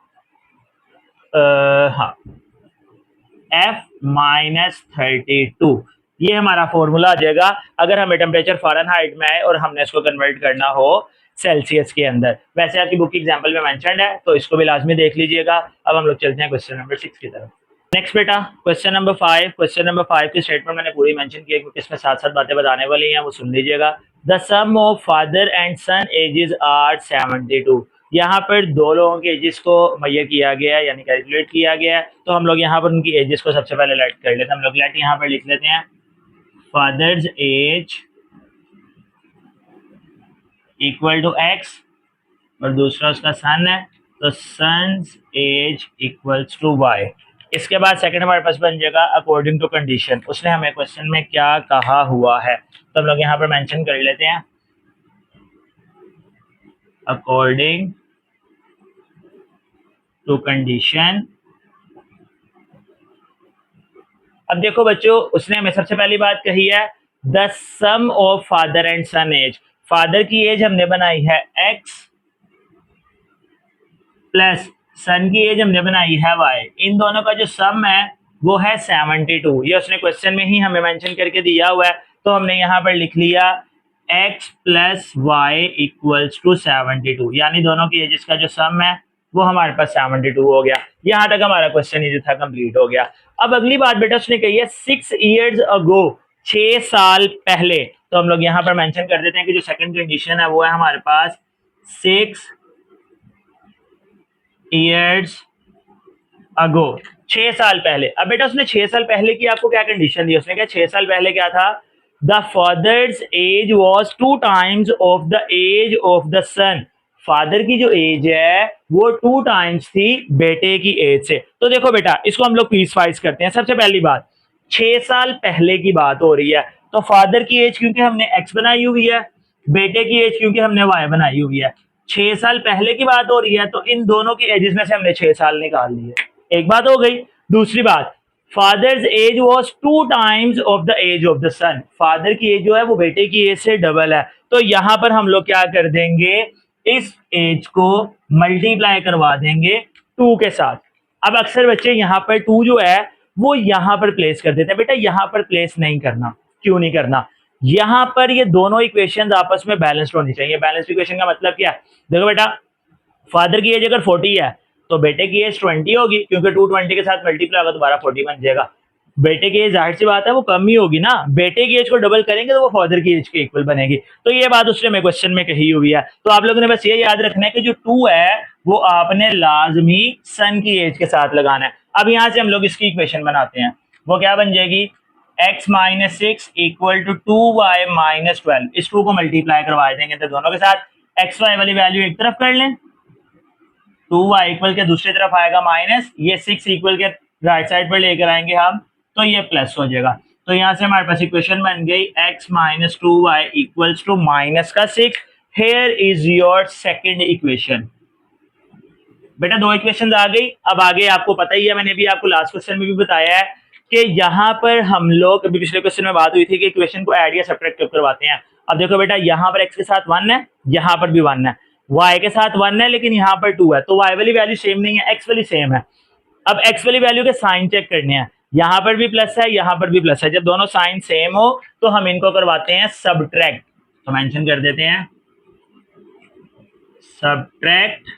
F-32, ये हमारा फॉर्मूला आ जाएगा अगर हमें टेम्परेचर फ़ारेनहाइट में आए और हमने इसको कन्वर्ट करना हो सेल्सियस के अंदर। वैसे आपकी बुक की एग्जाम्पल में मेंशन्ड है तो इसको भी लाजमी देख लीजिएगा। अब हम लोग चलते हैं क्वेश्चन नंबर 6 की तरफ। नेक्स्ट बेटा क्वेश्चन नंबर 5। क्वेश्चन नंबर 5 की स्टेटमेंट मैंने पूरी मेंशन की है क्योंकि इसमें साथ साथ बातें बताने वाली हैं, वो सुन लीजिएगा। The sum of father and son ages are 72। यहाँ पर दो लोगों के एजेस को मुहैया किया गया है, यानी कैलकुलेट किया गया है। तो हम लोग यहाँ पर उनकी एजेस को सबसे पहले लेट कर लेते हैं। हम लोग लेट यहाँ पर लिख लेते हैं father's age equal to x और दूसरा उसका सन है तो son's age equals to y. इसके बाद सेकंड हमारे पास बन जाएगा अकॉर्डिंग टू कंडीशन। उसने हमें क्वेश्चन में क्या कहा हुआ है तो हम लोग यहाँ पर मेंशन कर लेते हैं अकॉर्डिंग टू कंडीशन। अब देखो बच्चों, उसने हमें सबसे पहली बात कही है the sum of father and son age. Father की एज हमने बनाई है x प्लस सन की एज हमने बनाई है y। इन दोनों का जो सम है वो है 72। ये उसने क्वेश्चन में ही हमें मेंशन करके दिया हुआ है तो हमने यहाँ पर लिख लिया x plus y equals to 72, यानी दोनों की एजेस का जो सम है वो हमारे पास 72 हो गया। यहाँ तक हमारा क्वेश्चन ये जो था कंप्लीट हो गया। अब अगली बात बेटा उसने कही है 6 years ago, 6 साल पहले। तो हम लोग यहाँ पर मेंशन कर देते हैं कि जो सेकंड कंडीशन है वो है हमारे पास 6 years ago, 6 साल पहले। अब बेटा उसने 6 साल पहले की आपको क्या कंडीशन दी, उसने कहा 6 साल पहले क्या था, the father's age was 2 times of the age of the son. Father की जो एज है वो 2 times थी बेटे की एज से। तो देखो बेटा इसको हम लोग पीस वाइज करते हैं। सबसे पहली बात 6 साल पहले की बात हो रही है, तो फादर की एज क्योंकि हमने एक्स बनाई हुई है, बेटे की एज क्योंकि हमने वाई बनाई हुई है। 6 साल पहले की बात हो रही है तो इन दोनों की एजेस में से हमने 6 साल निकाल लिए। एक बात हो गई। दूसरी बात father's age was 2 times of the age of the son. Father की एज जो है वो बेटे की एज से डबल है, तो यहां पर हम लोग क्या कर देंगे, इस एज को मल्टीप्लाई करवा देंगे 2 के साथ। अब अक्सर बच्चे यहाँ पर 2 जो है वो यहां पर प्लेस कर देते हैं। बेटा यहां पर प्लेस नहीं करना। क्यों नहीं करना, यहां पर ये दोनों इक्वेशंस आपस में बैलेंस्ड होनी चाहिए। बैलेंस्ड इक्वेशन का मतलब क्या है, देखो बेटा फादर की एज अगर 40 है तो बेटे की एज 20 होगी, क्योंकि 220 के साथ मल्टीप्लाई होगा दोबारा 40 बन जाएगा। बेटे की एज जाहिर सी बात है वो कम ही होगी ना, बेटे की एज को डबल करेंगे तो वो फादर की एज के इक्वल बनेगी। तो ये बात उसने मेरे क्वेश्चन में कही हुई है। तो आप लोगों ने बस ये याद रखना है कि जो 2 है वो आपने लाजमी सन की एज के साथ लगाना है। अब यहां से हम लोग इसकी इक्वेशन बनाते हैं, वो क्या बन जाएगी, x minus 6 equal to 2y minus 12। इस 2 को मल्टीप्लाई करवा देंगे तो दोनों के साथ एक्स वाई वाली वैल्यू एक तरफ कर लें, 2y इक्वल के दूसरी तरफ आएगा माइनस, ये 6 इक्वल के राइट साइड पर लेकर आएंगे हम तो ये प्लस हो जाएगा। तो यहां से हमारे पास इक्वेशन बन गई x minus 2y equals to minus का 6। Here is your second equation. बेटा 2 इक्वेशन आ गई। अब आगे आपको पता ही है, मैंने भी आपको लास्ट क्वेश्चन में भी बताया है कि यहाँ पर हम लोग अभी पिछले क्वेश्चन में बात हुई थी कि इक्वेशन को ऐड या सब्ट्रैक्ट कब करवाते हैं। अब देखो बेटा यहाँ पर x के साथ 1 है, यहाँ पर भी 1 है, y के साथ 1 है लेकिन यहाँ पर 2 है, तो y वाली वैल्यू सेम नहीं है, x वाली सेम है। अब x वाली वैल्यू के साइन चेक करने हैं, यहाँ पर भी प्लस है यहाँ पर भी प्लस है। जब दोनों साइन सेम हो तो हम इनको करवाते हैं सब्ट्रैक्ट। तो मेंशन कर देते हैं सब्ट्रैक्ट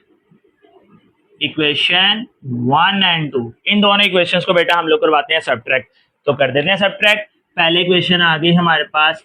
इक्वेशन 1 एंड 2। इन दोनों इक्वेशंस को बेटा हम लोग करवाते हैं सब्ट्रैक्ट। तो कर देते हैं सब्ट्रैक्ट। पहले इक्वेशन आ गई हमारे पास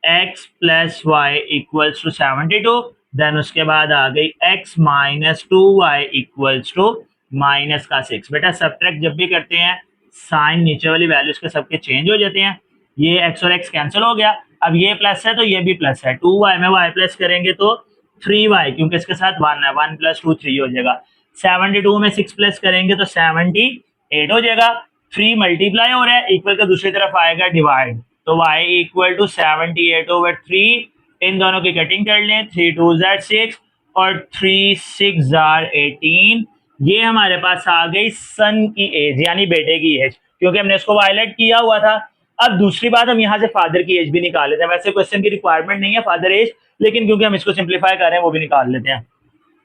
x plus y equals to 72, then उसके बाद आ गई x minus 2y equals to minus का 6। बेटा सब्ट्रैक्ट जब भी करते हैं साइन नीचे वाली वैल्यूज के सबके चेंज हो जाते हैं, ये x और x कैंसिल हो गया। अब ये प्लस है तो ये भी प्लस है, 2y में y प्लस करेंगे तो 3y, क्योंकि इसके साथ 1 है, 1 प्लस 2 3 हो जाएगा। 72 में 6 प्लस करेंगे तो 78 हो जाएगा। 3 मल्टीप्लाई हो रहा है, इक्वल का दूसरी तरफ आएगा डिवाइड, तो y इक्वल टू 78/3। इन दोनों की कटिंग कर लें, 3 2 6 और 3 6 18। ये हमारे पास आ गई सन की एज यानी बेटे की एज, क्योंकि हमने इसको वायलेट किया हुआ था। अब दूसरी बात हम यहाँ से फादर की एज भी निकाल लेते हैं। वैसे क्वेश्चन की रिक्वायरमेंट नहीं है फादर एज, लेकिन क्योंकि हम इसको सिंप्लीफाई कर रहे हैं वो भी निकाल लेते हैं।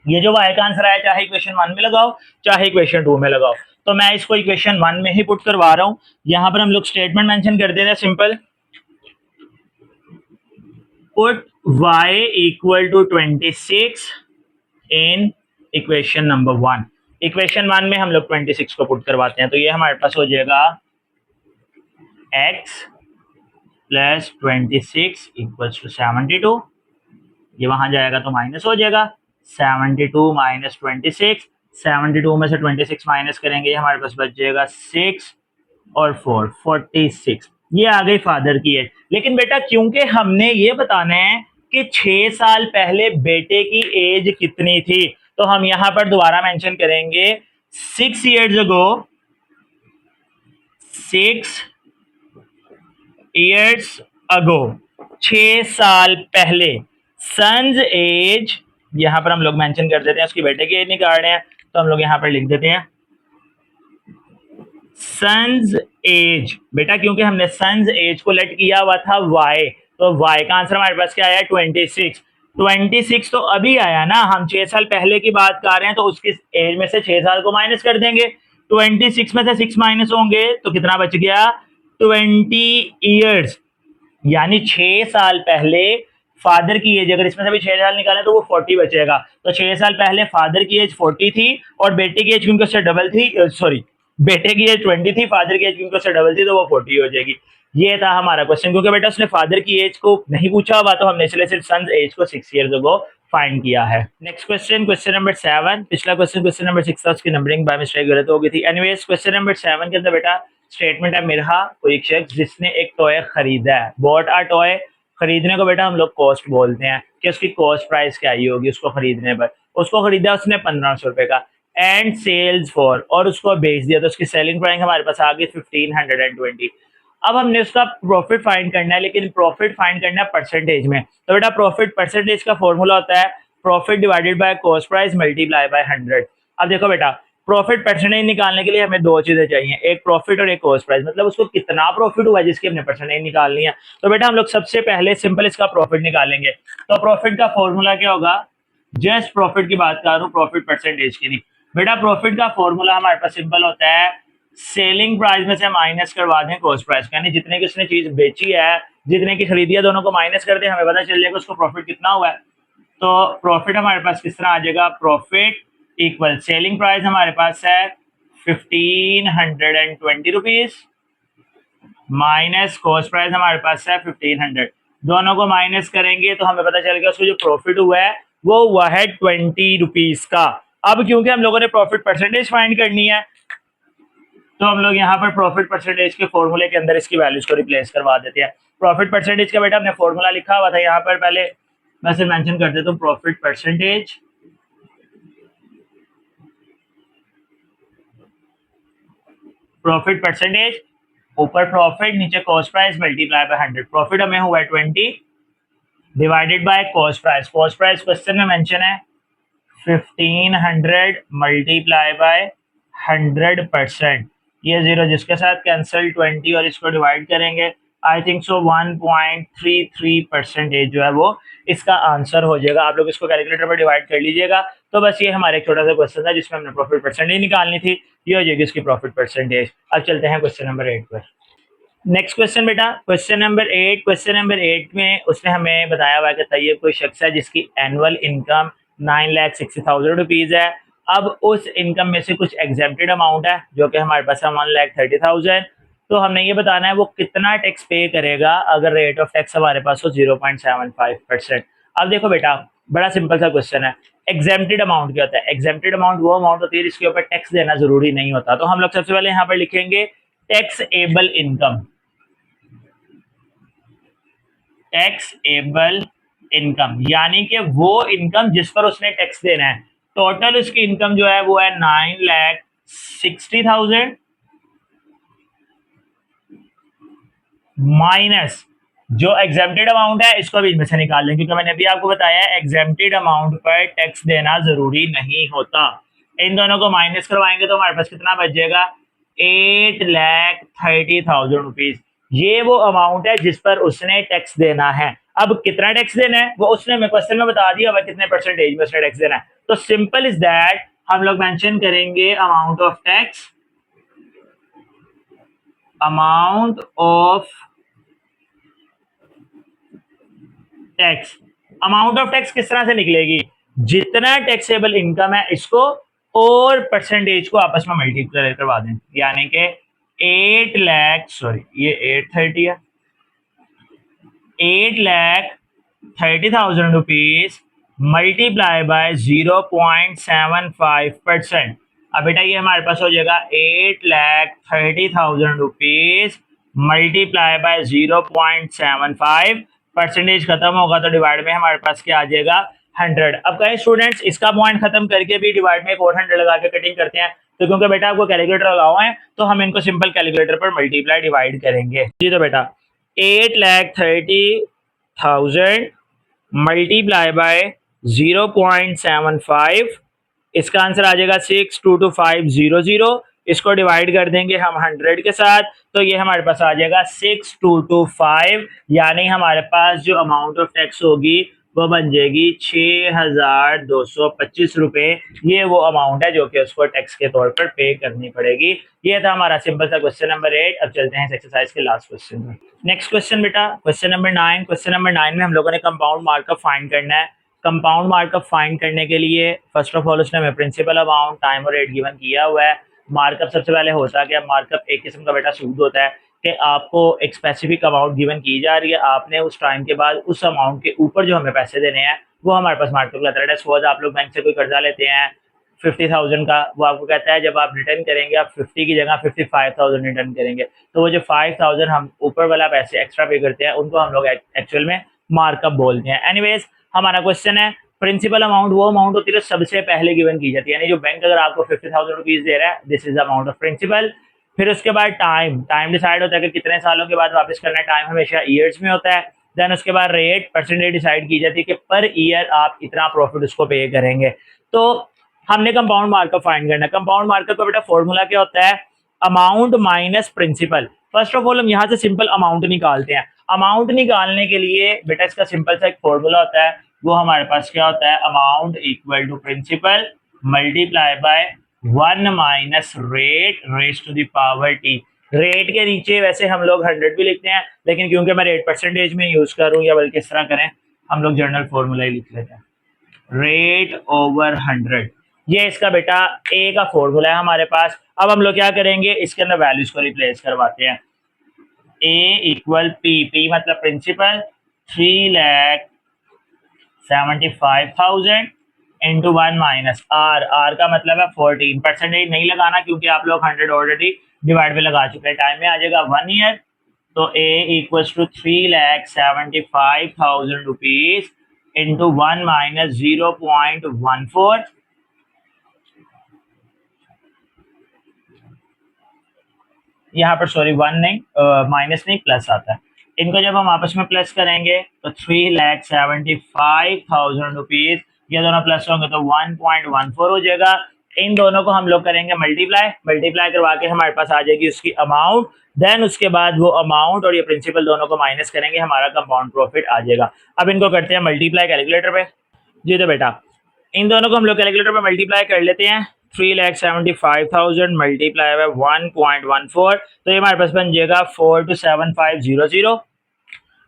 ये जो y का आंसर आया चाहे इक्वेशन 1 में लगाओ चाहे इक्वेशन 2 में लगाओ, तो मैं इसको इक्वेशन 1 में ही पुट करवा रहा हूं। यहां पर हम लोग स्टेटमेंट मेंशन कर देते हैं simple, put y equal to 26 in equation number 1। Equation 1 में हम लोग 26 को पुट करवाते हैं, तो ये हमारे पास हो जाएगा x प्लस 26 इक्वल्स टू 72। ये वहां जाएगा तो माइनस हो जाएगा, 72 माइनस 26, 72 में से 26 माइनस करेंगे हमारे पास बच जाएगा 6 और 4 46। ये आ गई फादर की एज। लेकिन बेटा क्योंकि हमने ये बताना है कि 6 साल पहले बेटे की एज कितनी थी, तो हम यहां पर दोबारा मेंशन करेंगे 6 years ago, 6 years ago, 6 साल पहले। सन्स एज यहां पर हम लोग मेंशन कर देते हैं, उसकी बेटे की एज निकाल रहे हैं तो हम लोग यहां पर लिख देते हैं सन्स एज। बेटा क्योंकि हमने सन्स एज को लेट किया हुआ था y, तो y का आंसर हमारे पास क्या आया 26। 26 तो अभी आया ना, हम 6 साल पहले की बात कर रहे हैं तो उसकी एज में से 6 साल को माइनस कर देंगे, 26 में से 6 माइनस होंगे तो कितना बच गया 20 years। यानी 6 साल पहले फादर की एज, अगर इसमें से भी 6 साल निकालें तो वो 40 बचेगा। तो 6 साल पहले फादर की एज 40 थी और बेटे की एज क्योंकि उससे डबल थी, सॉरी बेटे की एज 20 थी, फादर की एज क्योंकि उससे डबल थी, तो वो 40 हो जाएगी। ये था हमारा क्वेश्चन। क्योंकि बेटा उसने फादर की एज को नहीं पूछा हुआ, तो हमने इसलिए सिर्फ सन्स एज को 6 ईयर्स अगो फाइंड किया है। Next question, question number 7। पिछला क्वेश्चन क्वेश्चन नंबर 6 था, उसकी नंबरिंग बाय मिस्टेक गलत हो गई थी। एनीवेज क्वेश्चन नंबर 7 के अंदर बेटा स्टेटमेंट है, मिरहा कोई एक शख्स जिसने एक टॉय खरीदा है, बॉट अ टॉय। खरीदने को बेटा हम लोग कॉस्ट बोलते हैं कि उसकी कॉस्ट प्राइस क्या आई होगी उसको खरीदने पर। उसको खरीदा उसने 1500 रुपए का, एंड सेल्स फॉर, और उसको बेच दिया, तो उसकी सेलिंग प्राइस हमारे पास आ गई 1520। अब हमने उसका प्रॉफिट फाइंड करना है, लेकिन प्रॉफिट फाइंड करना है परसेंटेज में। तो बेटा प्रॉफिट परसेंटेज का फॉर्मूला होता है profit divided by cost price multiply by 100। अब देखो बेटा प्रॉफिट परसेंटेज निकालने के लिए हमें दो चीजें चाहिए, एक प्रॉफिट और एक कॉस्ट प्राइस, मतलब उसको कितना प्रॉफिट हुआ जिसकी हमने परसेंटेज निकालनी है। तो बेटा हम लोग सबसे पहले सिंपल इसका प्रॉफिट निकालेंगे। तो प्रॉफिट का फॉर्मूला क्या होगा, जस्ट प्रॉफिट की बात कर रहा हूँ, प्रॉफिट परसेंटेज की नहीं। बेटा प्रॉफिट का फॉर्मूला हमारे पास सिंपल होता है, सेलिंग प्राइस में से माइनस करवा दें कॉस्ट प्राइस, यानी जितने की उसने चीज बेची है, जितने की खरीदी है, दोनों को माइनस कर दें, हमें पता चल जाएगा उसको प्रॉफिट कितना हुआ है। तो प्रॉफिट हमारे पास किस तरह आ जाएगा, प्रॉफिट इक्वल सेलिंग प्राइस हमारे पास है 1520 रुपीज माइनस कॉस्ट प्राइस हमारे पास है 1500। दोनों को माइनस करेंगे तो हमें पता चलेगा उसको जो प्रॉफिट हुआ है वो हुआ है 20 रुपीज का। अब क्योंकि हम लोगों ने प्रॉफिट परसेंटेज फाइंड करनी है, तो हम लोग यहाँ पर प्रॉफिट परसेंटेज के फॉर्मूले के अंदर इसकी वैल्यूज को रिप्लेस करवा देते हैं। प्रॉफिट परसेंटेज का बेटा हमने फॉर्मूला लिखा हुआ था यहाँ पर, पहले मैं सिर्फ मेंशन कर देता हूँ, प्रॉफिट परसेंटेज ऊपर प्रॉफिट नीचे cost price multiply by 100। Profit हमें हुआ है 20 divided by cost price. Cost price question में मेंशन है 1500 मल्टीप्लाई बाय 100%। ये जीरो जिसके साथ कैंसिल, 20 और इसको डिवाइड करेंगे, आई थिंक सो 1.33% जो है वो इसका आंसर हो जाएगा। आप लोग इसको कैलकुलेटर पर डिवाइड कर लीजिएगा। तो बस ये हमारा एक छोटा सा क्वेश्चन था जिसमें हमने प्रॉफिट परसेंटेज निकालनी थी, ये हो जाएगी इसकी प्रॉफिट परसेंटेज। अब चलते हैं क्वेश्चन नंबर 8 पर। नेक्स्ट क्वेश्चन बेटा, क्वेश्चन नंबर 8। क्वेश्चन नंबर 8 में उसने हमें बताया हुआ कि तैयब कोई शख्स है जिसकी एनुअल इनकम 9,60,000 रुपीज़ है। अब उस इनकम में से कुछ एग्जेम्प्टेड अमाउंट है जो कि हमारे पास है 1,30,000। तो हमने ये बताना है वो कितना टैक्स पे करेगा अगर रेट ऑफ टैक्स हमारे पास हो 0.75%। अब देखो बेटा बड़ा सिंपल सा क्वेश्चन है, एग्जेम्प्टेड अमाउंट क्या होता है। एग्जेम्प्टेड अमाउंट वो अमाउंट होती है जिसके ऊपर टैक्स देना जरूरी नहीं होता। तो हम लोग सबसे पहले यहाँ पर लिखेंगे टैक्सेबल इनकम, टैक्सेबल इनकम यानी कि वो इनकम जिस पर उसने टैक्स देना है। टोटल उसकी इनकम जो है वो है 9,60,000 माइनस जो एग्जेम्प्टेड अमाउंट है, इसको भी इनमें से निकाल लें, क्योंकि मैंने अभी आपको बताया है एग्जेम्प्टेड अमाउंट पर टैक्स देना जरूरी नहीं होता। इन दोनों को माइनस करवाएंगे तो हमारे पास कितना बच जाएगा, 8,30,000 रुपीज। ये वो अमाउंट है जिस पर उसने टैक्स देना है। अब कितना टैक्स देना है वो उसने हमें क्वेश्चन में बता दिया, कितने परसेंटेज में उसने टैक्स देना है। तो सिंपल इज दैट, हम लोग मेंशन करेंगे amount of tax, amount of tax. Amount of tax किस तरह से निकलेगी, जितना टैक्सेबल इनकम है इसको और परसेंटेज को आपस में मल्टीप्लाई करवा दें, यानी कि 8 लाख, सॉरी ये 830 है, 8,30,000 रुपीज मल्टीप्लाई बाय 0.75%। अब बेटा ये हमारे पास हो जाएगा 8,30,000 रुपीज मल्टीप्लाई बाय 0.75, परसेंटेज खत्म होगा तो डिवाइड में हमारे पास क्या आ जाएगा 100। अब कहें स्टूडेंट्स इसका पॉइंट खत्म करके भी डिवाइड में एक और 100 लगा के कटिंग करते हैं, तो क्योंकि बेटा आपको कैलकुलेटर लगाओ है तो हम इनको सिंपल कैलकुलेटर पर मल्टीप्लाई डिवाइड करेंगे जी। तो बेटा 8,30,000 मल्टीप्लाई बाय 0.75, इसका आंसर आ जाएगा 622,500। इसको डिवाइड कर देंगे हम 100 के साथ, तो ये हमारे पास आ जाएगा 6,225, यानी हमारे पास जो अमाउंट ऑफ टैक्स होगी वो बन जाएगी 6,225 रुपये। ये वो अमाउंट है जो कि उसको टैक्स के तौर पर पे करनी पड़ेगी। ये था हमारा सिंपल सा क्वेश्चन नंबर 8। अब चलते हैं इस एक्सरसाइज के लास्ट क्वेश्चन पर। नेक्स्ट क्वेश्चन बेटा क्वेश्चन नंबर 9। क्वेश्चन नंबर 9 में हम लोगों ने कंपाउंड मार्कअप फाइंड करना है। कंपाउंड मार्कअप फाइंड करने के लिए फर्स्ट ऑफ ऑल उसने हमें प्रिंसिपल अमाउंट टाइम और रेट गिवन किया हुआ है। मार्कअप सबसे पहले होता क्या, मार्कअप एक किस्म का बेटा सूद होता है कि आपको एक स्पेसिफिक अमाउंट गिवन की जा रही है, आपने उस टाइम के बाद उस अमाउंट के ऊपर जो हमें पैसे देने हैं वो हमारे पास मार्कअप कहलाता है। सपोज आप लोग बैंक से कोई कर्जा लेते हैं 50,000 का, वो आपको कहता है जब आप रिटर्न करेंगे आप 50 की जगह 55,000 रिटर्न करेंगे, तो वो जो 5,000 हम ऊपर वाला पैसे एक्स्ट्रा पे करते हैं उनको हम लोग एक्चुअल में मार्कअप बोलते हैं। एनीवेज हमारा क्वेश्चन है प्रिंसिपल अमाउंट वो अमाउंट होती है सबसे पहले गिवन की जाती है, यानी जो बैंक अगर आपको 50,000 रुपीज दे रहा है, this is amount of principal. फिर उसके बाद टाइम डिसाइड होता है कि कितने सालों के बाद वापस करना है, टाइम हमेशा ईयर्स में होता है। देन उसके बाद रेट परसेंटेज डिसाइड की जाती है कि पर ईयर आप इतना प्रॉफिट उसको पे करेंगे। तो हमने कंपाउंड मार्कअप फाइंड करना है। कंपाउंड मार्कअप का बेटा फॉर्मूला क्या होता है, amount minus principal. First of all हम यहाँ से सिंपल अमाउंट निकालते हैं। अमाउंट निकालने के लिए बेटा इसका सिंपल सा एक फॉर्मूला होता है, वो हमारे पास क्या होता है, amount equal to principal multiply by 1 minus rate raise to the power T. Rate के नीचे वैसे हम लोग 100 भी लिखते हैं, लेकिन क्योंकि मैं रेट परसेंटेज में यूज करूँ या बल्कि इस तरह करें, हम लोग जनरल फॉर्मूला ही लिख लेते हैं, रेट ओवर 100। ये इसका बेटा ए का फॉर्मूला है हमारे पास। अब हम लोग क्या करेंगे, इसके अंदर वैल्यूज को रिप्लेस करवाते हैं। ए इक्वल पी मतलब प्रिंसिपल 3,75,000 इंटू 1 माइनस आर का मतलब है 14। परसेंटेज नहीं लगाना क्योंकि आप लोग 100 ऑलरेडी डिवाइड में लगा चुके हैं, टाइम में आ जाएगा 1 ईयर। तो A equals to 3,75,000 rupees into 1 minus 0.14। यहाँ पर सॉरी 1 नहीं माइनस नहीं प्लस आता है। इनको जब हम आपस में प्लस करेंगे तो 3,75,000 रुपीज, ये दोनों प्लस होंगे तो 1.14 हो जाएगा। इन दोनों को हम लोग करेंगे मल्टीप्लाई करवा के हमारे पास आ जाएगी उसकी अमाउंट। देन उसके बाद वो अमाउंट और ये प्रिंसिपल दोनों को माइनस करेंगे, हमारा कंपाउंड प्रॉफिट आ जाएगा। अब इनको करते हैं मल्टीप्लाई कैलकुलेटर पे। जी तो बेटा इन दोनों को हम लोग कैलकुलेटर पे मल्टीप्लाई कर लेते हैं। 3,75,000 मल्टीप्लाई बाय 1.14, तो ये हमारे पास बन जाएगा 427,500।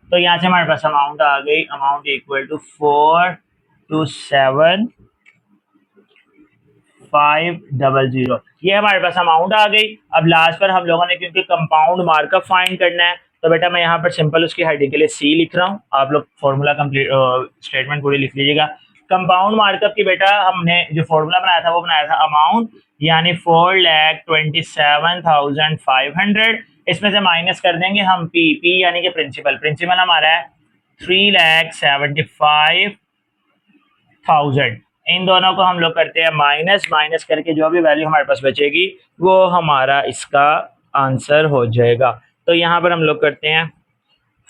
तो यहाँ से हमारे पास अमाउंट आ गई, अमाउंट इक्वल टू 427,500। ये हमारे पास अमाउंट आ गई। अब लास्ट पर हम लोगों ने क्योंकि कंपाउंड मार्कअप फाइंड करना है, तो बेटा मैं यहाँ पर सिंपल उसकी हेडिंग के लिए सी लिख रहा हूँ, आप लोग फॉर्मूला कंप्लीट स्टेटमेंट पूरी लिख लीजिएगा। कंपाउंड मार्कअप की बेटा हमने जो फॉर्मूला बनाया था वो बनाया था अमाउंट यानी 4,27,500। इसमें से माइनस कर देंगे हम पी यानी कि प्रिंसिपल हमारा है 3,75,000। इन दोनों को हम लोग करते हैं माइनस करके जो भी वैल्यू हमारे पास बचेगी वो हमारा इसका आंसर हो जाएगा। तो यहाँ पर हम लोग करते हैं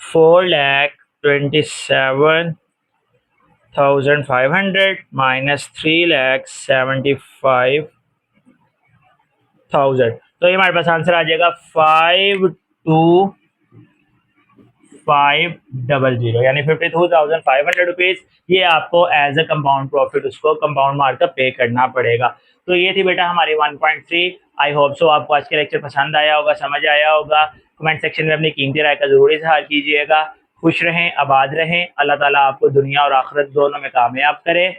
4,27,500 माइनस 3,75,000, तो ये हमारे पास आंसर आ जाएगा 52,500 यानी 52,500 रुपीज। ये आपको एज अ कंपाउंड प्रॉफिट उसको कंपाउंड मार्कअप पे करना पड़ेगा। तो ये थी बेटा हमारी 1.3। आई होप सो आपको आज के लेक्चर पसंद आया होगा, समझ आया होगा। कमेंट सेक्शन में अपनी कीमती राय का जरूर इजहार कीजिएगा। खुश रहें, आबाद रहें, अल्लाह ताला आपको दुनिया और आखिरत दोनों में कामयाब करे।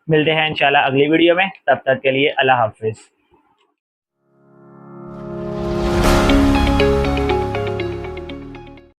मिलते हैं इंशाल्लाह अगली वीडियो में, तब तक के लिए अल्लाह हाफिज।